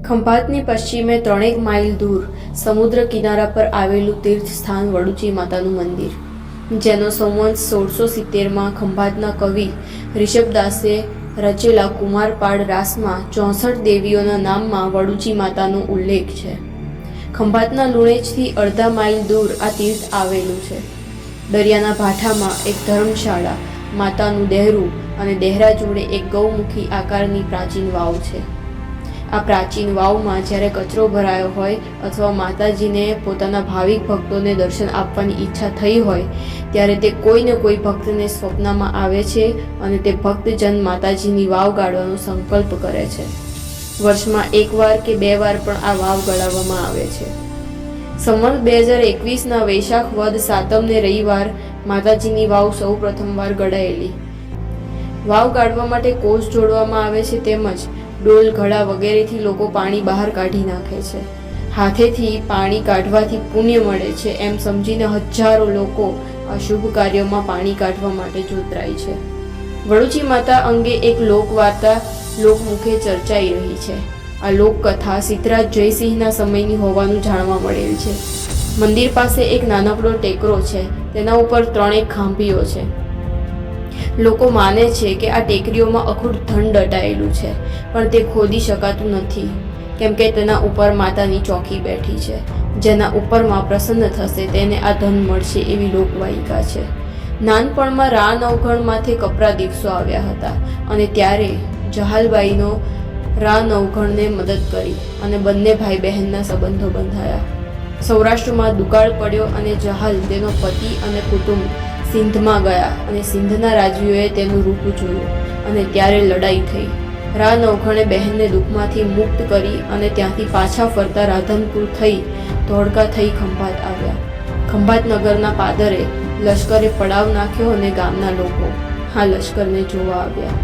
ખંભાતની પશ્ચિમે 3 માઇલ દૂર સમુદ્ર કિનારા પર આવેલું તીર્થ સ્થાન વડુચી માતાનું મંદિર, જેનો સંવંત 1670માં ખંભાતના કવિ ઋષભદાસે રચેલા કુમારપાળ રાસમાં 64 દેવીઓના નામમાં વડુચી માતાનો ઉલ્લેખ છે. ખંભાતના લુણેજથી અડધા માઇલ દૂર આ તીર્થ આવેલું છે. દરિયાના ભાઠામાં એક ધર્મશાળા, માતાનું દેહરું અને દેહરા જોડે એક ગૌમુખી આકારની પ્રાચીન વાવ છે. આ પ્રાચીન વાવમાં જ્યારે કચરો ભરાયો હોય અથવા માતાજીને પોતાના ભાવિક ભક્તોને દર્શન આપવાની ઈચ્છા થઈ હોય ત્યારે તે કોઈને કોઈ ભક્તને સ્વપ્નમાં આવે છે અને તે ભક્તજન માતાજીની વાવ ગાળવાનો સંકલ્પ કરે છે. વર્ષમાં 1 વાર કે 2 વાર પણ આ વાવ ગળાવવામાં આવે છે. સંવત 2021ના વૈશાખ વદ સાતમને રવિવાર માતાજીની વાવ સૌ પ્રથમવાર ગળાયેલી. વાવ ગાળવા માટે કોસ જોડવામાં આવે છે, તેમજ ડોલ, ઘડા વગેરેથી લોકો પાણી બહાર કાઢી નાખે છે. હાથેથી પાણી કાઢવાથી પુણ્ય મળે છે એમ સમજીને હજારો લોકો આ શુભ કાર્યોમાં પાણી કાઢવા માટે જોતરાય છે. વડુચી માતા અંગે એક લોકવાર્તા લોકમુખે ચર્ચાઈ રહી છે. આ લોકકથા સિદ્ધરાજ જયસિંહના સમયની હોવાનું જાણવા મળેલ છે. મંદિર પાસે એક નાનકડો ટેકરો છે, તેના ઉપર 3 ખાંભીઓ છે. લોકો માને છે કે આ ટેકરીઓમાં અખૂટ ધન દટાયેલું છે, પણ તે ખોદી શકાતું નથી, કેમ કે તેના ઉપર માતાની ચોકી બેઠી છે. જેના ઉપરમાં પ્રસન્ન થશે તેને આ ધન મળશે એવી લોકવાયિકા છે. નાનપણમાં રા નવઘણ માથે કપરા દિવસો આવ્યા હતા અને ત્યારે જહાલબાઈનો રા નવઘણને મદદ કરી અને બંને ભાઈ બહેનના સંબંધો બંધાયા. સૌરાષ્ટ્રમાં દુકાળ પડ્યો અને જહાલ, તેનો પતિ અને કુટુંબ સિંધમાં ગયા અને સિંધના રાજવીઓએ તેનું રૂપ જોયું અને ત્યારે લડાઈ થઈ. રા નવઘણે બહેનને દુઃખમાંથી મુક્ત કરી અને ત્યાંથી પાછા ફરતા રાધનપુર થઈ ધોળકા થઈ ખંભાત આવ્યા. ખંભાત નગરના પાદરે લશ્કરે પડાવ નાખ્યો અને ગામના લોકો આ લશ્કરને જોવા આવ્યા.